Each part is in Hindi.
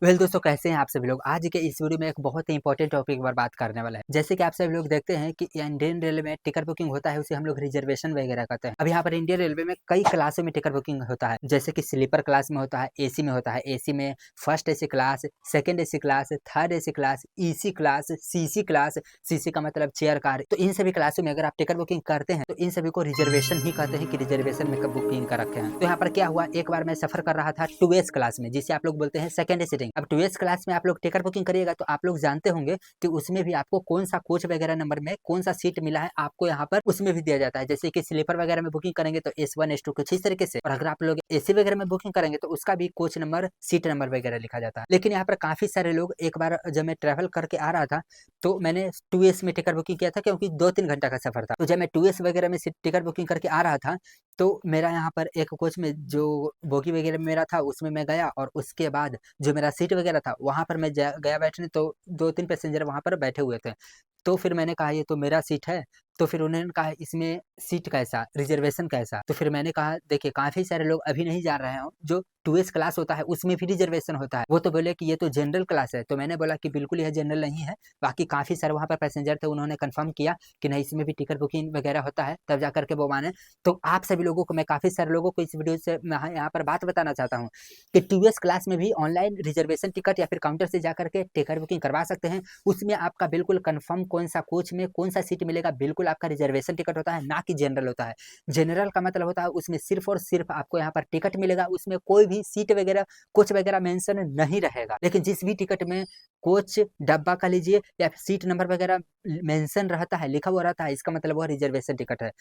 दोस्तों, कैसे हैं आप सभी लोग। आज के इस वीडियो में एक बहुत ही इंपॉर्टेंट टॉपिक पर बात करने वाला है। जैसे कि आप सभी लोग देखते हैं कि इंडियन रेलवे में टिकट बुकिंग होता है, उसे हम लोग रिजर्वेशन वगैरह करते हैं। अब यहाँ पर इंडियन रेलवे में कई क्लासों में टिकट बुकिंग होता है, जैसे कि स्लीपर क्लास में होता है, एसी में होता है। एसी में first AC class, second AC class, third AC class, EC class, CC class. CC का मतलब चेयर कार। तो इन सभी क्लासों में अगर आप टिकट बुकिंग करते हैं तो इन सभी को रिजर्वेशन ही कहते हैं कि रिजर्वेशन में कब बुकिंग कर रखे हैं। तो यहाँ पर क्या हुआ, एक बार मैं सफर कर रहा था 2S क्लास में, जिसे आप लोग बोलते हैं सेकेंड सीटिंग। अब 2S क्लास में आप लोग टिकट बुकिंग करिएगा तो आप लोग जानते होंगे कि उसमें भी आपको कौन सा कोच वगैरह नंबर में कौन सा सीट मिला है, आपको यहाँ पर उसमें भी दिया जाता है। जैसे कि स्लीपर वगैरह में बुकिंग करेंगे तो S1 S2 कुछ इस तरीके से, और अगर आप लोग एसी वगैरह में बुकिंग करेंगे तो उसका भी कोच नंबर सीट नंबर वगैरह लिखा जाता है। लेकिन यहाँ पर काफी सारे लोग, एक बार जब मैं ट्रैवल करके आ रहा था तो मैंने 2S में टिकट बुकिंग किया था, क्योंकि 2-3 घंटा का सफर था। तो जब मैं 2S वगैरह में टिकट बुकिंग करके आ रहा था तो मेरा यहाँ पर एक कोच में जो बोगी वगैरह मेरा था उसमें मैं गया, और उसके बाद जो मेरा सीट वगैरह था वहाँ पर मैं गया बैठने, तो 2-3 पैसेंजर वहाँ पर बैठे हुए थे। तो फिर मैंने कहा ये तो मेरा सीट है। तो फिर उन्होंने कहा इसमें सीट कैसा, रिजर्वेशन कैसा। तो फिर मैंने कहा देखिए काफी सारे लोग अभी नहीं जा रहे हैं, जो 2S क्लास होता है उसमें भी रिजर्वेशन होता है। वो तो बोले कि ये तो जनरल क्लास है। तो मैंने बोला कि बिल्कुल यह जनरल नहीं है। बाकी काफी सारे वहाँ पर पैसेंजर थे, उन्होंने कंफर्म किया कि नहीं इसमें भी टिकट बुकिंग वगैरह होता है, तब जा करके वो माने। तो आप सभी लोगों को, मैं काफी सारे लोगों को इस वीडियो से यहाँ पर बात बताना चाहता हूँ कि 2S क्लास में भी ऑनलाइन रिजर्वेशन टिकट या फिर काउंटर से जा करके टिकट बुकिंग करवा सकते हैं। उसमें आपका बिल्कुल कंफर्म कौन सा कोच में कौन सा सीट मिलेगा, बिल्कुल आपका रिजर्वेशन टिकट होता है, ना कि जनरल होता है। जनरल का मतलब होता है उसमें सिर्फ और सिर्फ आपको यहाँ पर टिकट मिलेगा, उसमें कोई भी सीट वगैरह कोच वगैरह मेंशन नहीं रहेगा। लेकिन जिस भी टिकट में कोच डब्बा का लीजिए या फिर सीट नंबर वगैरह मेंशन रहता है, लिखा हुआ रहता है, इसका मतलब वह रिजर्वेशन टिकट है।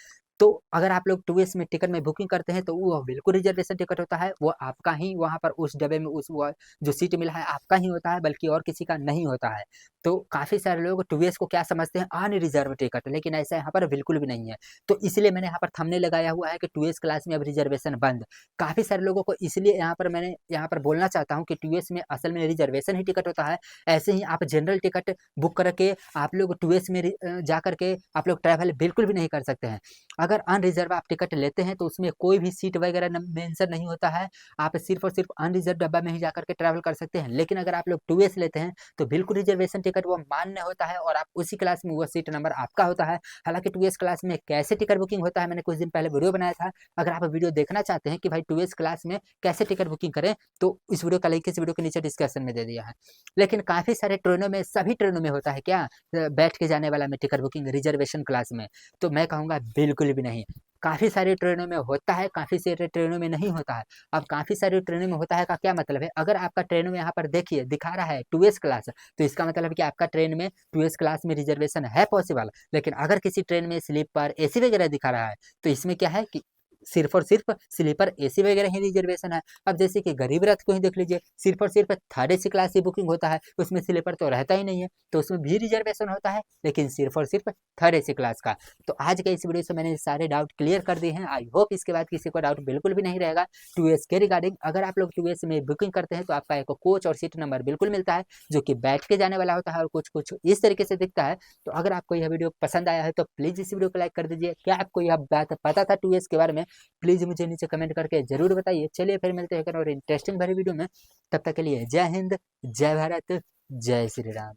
तो अगर आप लोग 2S में टिकट में बुकिंग करते हैं तो वो बिल्कुल रिजर्वेशन टिकट होता है। वो आपका ही वहाँ पर उस डब्बे में उस वो जो सीट मिला है आपका ही होता है, बल्कि और किसी का नहीं होता है। तो काफ़ी सारे लोग 2S को क्या समझते हैं, अनरिजर्व टिकट, लेकिन ऐसा यहाँ पर बिल्कुल भी नहीं है। तो इसलिए मैंने यहाँ पर थंबनेल लगाया हुआ है कि 2S क्लास में अब रिजर्वेशन बंद। काफ़ी सारे लोगों को इसलिए यहाँ पर मैंने यहाँ पर बोलना चाहता हूँ कि 2S में असल में रिजर्वेशन ही टिकट होता है। ऐसे ही आप जनरल टिकट बुक करके आप लोग 2S में जा करके आप लोग ट्रैवल बिल्कुल भी नहीं कर सकते हैं। अगर अनरिजर्व आप टिकट लेते हैं तो उसमें कोई भी सीट वगैरह मेंशन नहीं होता है। आप सिर्फ और सिर्फ अनरिजर्व डब्बा में ही जाकर के ट्रैवल कर सकते हैं। लेकिन अगर आप लोग 2S लेते हैं तो बिल्कुल रिजर्वेशन टिकट वो मान्य होता है, और आप उसी क्लास में वो सीट नंबर आपका होता है। हालांकि 2S क्लास में कैसे टिकट बुकिंग होता है मैंने कुछ दिन पहले वीडियो बनाया था। अगर आप वीडियो देखना चाहते हैं कि भाई 2S क्लास में कैसे टिकट बुकिंग करें, तो इस वीडियो का लिंक इस वीडियो के नीचे डिस्क्रिप्शन में दे दिया है। लेकिन काफी सारे ट्रेनों में, सभी ट्रेनों में होता है क्या, बैठ के जाने वाला में टिकट बुकिंग रिजर्वेशन क्लास में? तो मैं कहूँगा बिल्कुल भी नहीं। काफ़ी सारी ट्रेनों में होता है, काफ़ी सारी ट्रेनों में नहीं होता है। अब काफ़ी सारी ट्रेनों में होता है का क्या मतलब है, अगर आपका ट्रेन में यहाँ पर देखिए दिखा रहा है 2S क्लास, तो इसका मतलब है कि आपका ट्रेन में 2S क्लास में रिजर्वेशन है पॉसिबल। लेकिन अगर किसी ट्रेन में स्लीपर एसी वगैरह दिखा रहा है तो इसमें क्या है कि सिर्फ और सिर्फ स्लीपर एसी वगैरह ही रिजर्वेशन है। अब जैसे कि गरीब रथ को ही देख लीजिए, सिर्फ और सिर्फ थर्ड एसी क्लास की बुकिंग होता है, उसमें स्लीपर तो रहता ही नहीं है, तो उसमें भी रिजर्वेशन होता है, लेकिन सिर्फ और सिर्फ थर्ड एसी क्लास का। तो आज के इस वीडियो से मैंने सारे डाउट क्लियर कर दिए हैं। आई होप इसके बाद किसी को डाउट बिल्कुल भी नहीं रहेगा 2S के रिगार्डिंग। अगर आप लोग 2S में बुकिंग करते हैं तो आपका एक कोच और सीट नंबर बिल्कुल मिलता है, जो कि बैठ के जाने वाला होता है, और कुछ कुछ इस तरीके से दिखता है। तो अगर आपको यह वीडियो पसंद आया है तो प्लीज़ इस वीडियो को लाइक कर दीजिए। क्या आपको यह बात पता था 2S के बारे में? प्लीज़ मुझे नीचे कमेंट करके जरूर बताइए। चलिए फिर मिलते हैं और इंटरेस्टिंग भरी वीडियो में। तब तक के लिए जय हिंद, जय भारत, जय श्री राम।